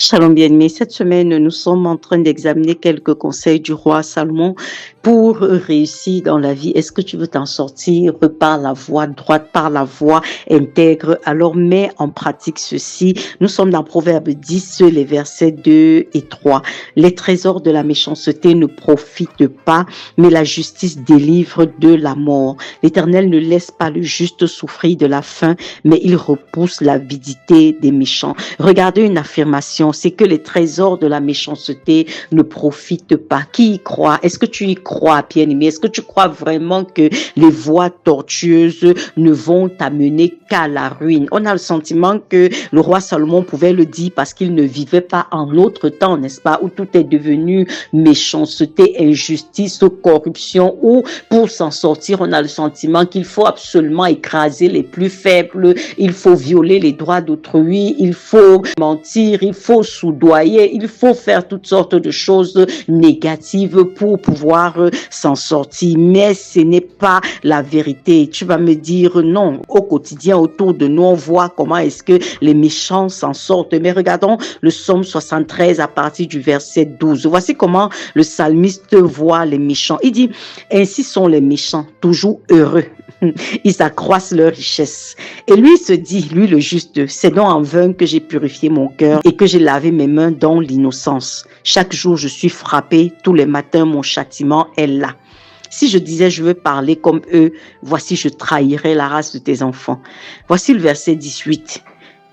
Shalom bien-aimé, cette semaine, nous sommes en train d'examiner quelques conseils du roi Salomon pour réussir dans la vie. Est-ce que tu veux t'en sortir par la voie droite, par la voie intègre? Alors mets en pratique ceci. Nous sommes dans Proverbe 10, les versets 2 et 3. Les trésors de la méchanceté ne profitent pas, mais la justice délivre de la mort. L'Éternel ne laisse pas le juste souffrir de la faim, mais il repousse l'avidité des méchants. Regardez une affirmation, c'est que les trésors de la méchanceté ne profitent pas. Qui y croit? Est-ce que tu y crois, bien-aimé? Est-ce que tu crois vraiment que les voies tortueuses ne vont t'amener qu'à la ruine? On a le sentiment que le roi Salomon pouvait le dire parce qu'il ne vivait pas en notre temps, n'est-ce pas, où tout est devenu méchanceté, injustice, corruption, où pour s'en sortir, on a le sentiment qu'il faut absolument écraser les plus faibles, il faut violer les droits d'autrui, il faut mentir, il faut soudoyer, il faut faire toutes sortes de choses négatives pour pouvoir s'en sortir. Mais ce n'est pas la vérité. Tu vas me dire non. Au quotidien, autour de nous, on voit comment est-ce que les méchants s'en sortent. Mais regardons le psaume 73 à partir du verset 12. Voici comment le psalmiste voit les méchants. Il dit, ainsi sont les méchants, toujours heureux. Ils accroissent leur richesse. Et lui se dit, lui le juste, c'est donc en vain que j'ai purifié mon cœur et que j'ai lavé mes mains dans l'innocence. Chaque jour, je suis frappé. Tous les matins, mon châtiment est là. Si je disais, je veux parler comme eux, voici, je trahirais la race de tes enfants. Voici le verset 18.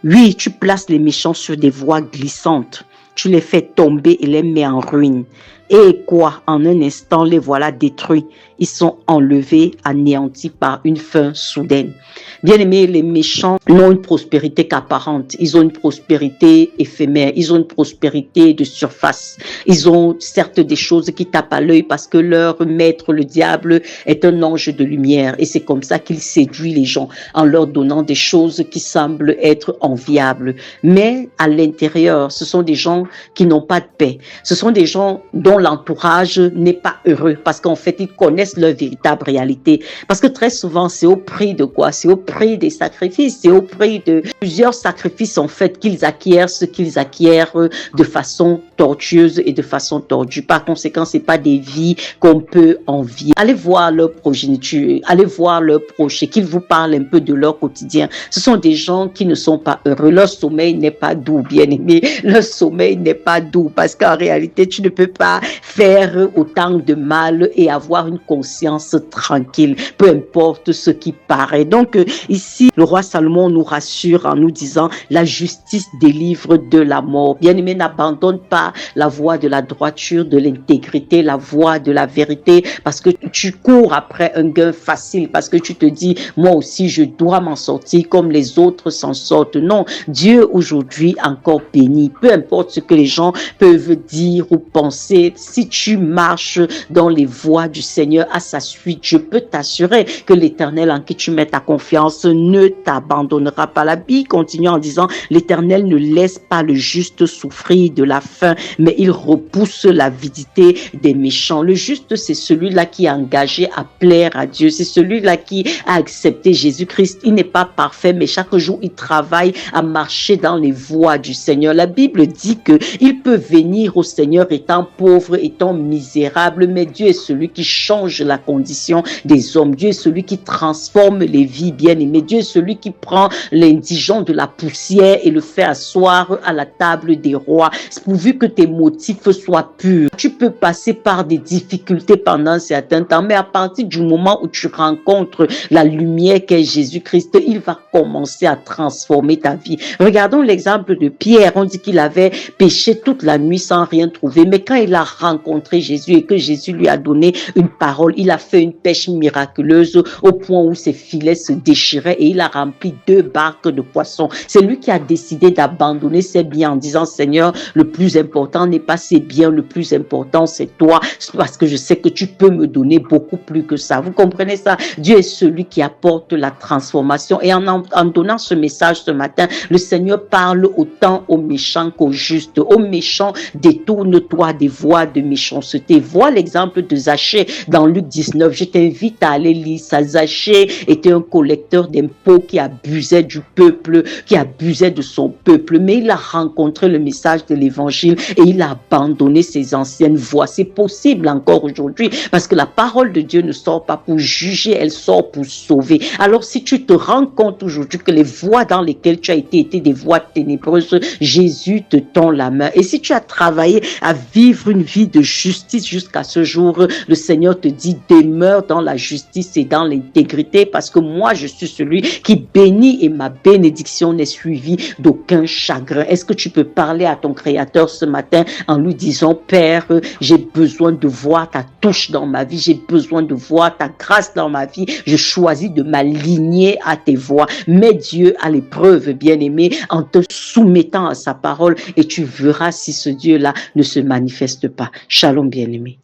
Oui, tu places les méchants sur des voies glissantes. Tu les fais tomber et les mets en ruine. Et quoi? En un instant, les voilà détruits. Ils sont enlevés, anéantis par une fin soudaine. Bien aimés, les méchants n'ont une prospérité qu'apparente. Ils ont une prospérité éphémère. Ils ont une prospérité de surface. Ils ont certes des choses qui tapent à l'œil parce que leur maître, le diable, est un ange de lumière. Et c'est comme ça qu'il séduit les gens en leur donnant des choses qui semblent être enviables. Mais à l'intérieur, ce sont des gens qui n'ont pas de paix. Ce sont des gens dont l'entourage n'est pas heureux parce qu'en fait, ils connaissent leur véritable réalité. Parce que très souvent, c'est au prix de quoi? C'est au prix des sacrifices. C'est au prix de plusieurs sacrifices en fait qu'ils acquièrent ce qu'ils acquièrent de façon tortueuse et de façon tordue. Par conséquent, c'est pas des vies qu'on peut envier. Allez voir leur progéniture, allez voir leurs proches et qu'ils vous parlent un peu de leur quotidien. Ce sont des gens qui ne sont pas heureux. Leur sommeil n'est pas doux, bien aimé. Leur sommeil n'est pas doux parce qu'en réalité, tu ne peux pas faire autant de mal et avoir une conscience tranquille, peu importe ce qui paraît. Donc ici, le roi Salomon nous rassure en nous disant la justice délivre de la mort. Bien-aimé, n'abandonne pas la voie de la droiture, de l'intégrité, la voie de la vérité parce que tu cours après un gain facile, parce que tu te dis, moi aussi, je dois m'en sortir comme les autres s'en sortent. Non, Dieu aujourd'hui encore béni. Peu importe ce que les gens peuvent dire ou penser, si tu marches dans les voies du Seigneur à sa suite, je peux t'assurer que l'Éternel en qui tu mets ta confiance ne t'abandonnera pas. La Bible continue en disant, l'Éternel ne laisse pas le juste souffrir de la faim, mais il repousse l'avidité des méchants. Le juste, c'est celui-là qui est engagé à plaire à Dieu. C'est celui-là qui a accepté Jésus-Christ. Il n'est pas parfait, mais chaque jour, il travaille à marcher dans les voies du Seigneur. La Bible dit que il peut venir au Seigneur étant pauvre, étant misérable, mais Dieu est celui qui change la condition des hommes. Dieu est celui qui transforme les vies bien-aimées. Dieu est celui qui prend l'indigent de la poussière et le fait asseoir à la table des rois. Pourvu que tes motifs soient purs. Tu peux passer par des difficultés pendant un certain temps, mais à partir du moment où tu rencontres la lumière qu'est Jésus-Christ, il va commencer à transformer ta vie. Regardons l'exemple de Pierre. On dit qu'il avait péché toute la nuit sans rien trouver, mais quand il a rencontré Jésus et que Jésus lui a donné une parole, il a fait une pêche miraculeuse au point où ses filets se déchiraient et il a rempli 2 barques de poissons. C'est lui qui a décidé d'abandonner ses biens en disant, Seigneur, le plus important n'est pas ses biens, le plus important c'est toi, parce que je sais que tu peux me donner beaucoup plus que ça. Vous comprenez ça? Dieu est celui qui apporte la transformation. Et en donnant ce message ce matin, le Seigneur parle autant aux méchants qu'aux justes. Aux méchants, détourne-toi des voies voix de méchanceté. Vois l'exemple de Zachée dans Luc 19. Je t'invite à aller lire ça. Zachée était un collecteur d'impôts qui abusait du peuple, qui abusait de son peuple, mais il a rencontré le message de l'évangile et il a abandonné ses anciennes voies. C'est possible encore aujourd'hui parce que la parole de Dieu ne sort pas pour juger, elle sort pour sauver. Alors si tu te rends compte aujourd'hui que les voies dans lesquelles tu as été étaient des voies ténébreuses, Jésus te tend la main. Et si tu as travaillé à vivre une vie de justice jusqu'à ce jour, le Seigneur te dit demeure dans la justice et dans l'intégrité parce que moi je suis celui qui bénit et ma bénédiction n'est suivie d'aucun chagrin. Est-ce que tu peux parler à ton Créateur ce matin en lui disant Père, j'ai besoin de voir ta touche dans ma vie, j'ai besoin de voir ta grâce dans ma vie, je choisis de m'aligner à tes voies. Mets Dieu à l'épreuve, bien-aimé, en te soumettant à sa parole et tu verras si ce Dieu-là ne se manifeste pas. Shalom, bien-aimé.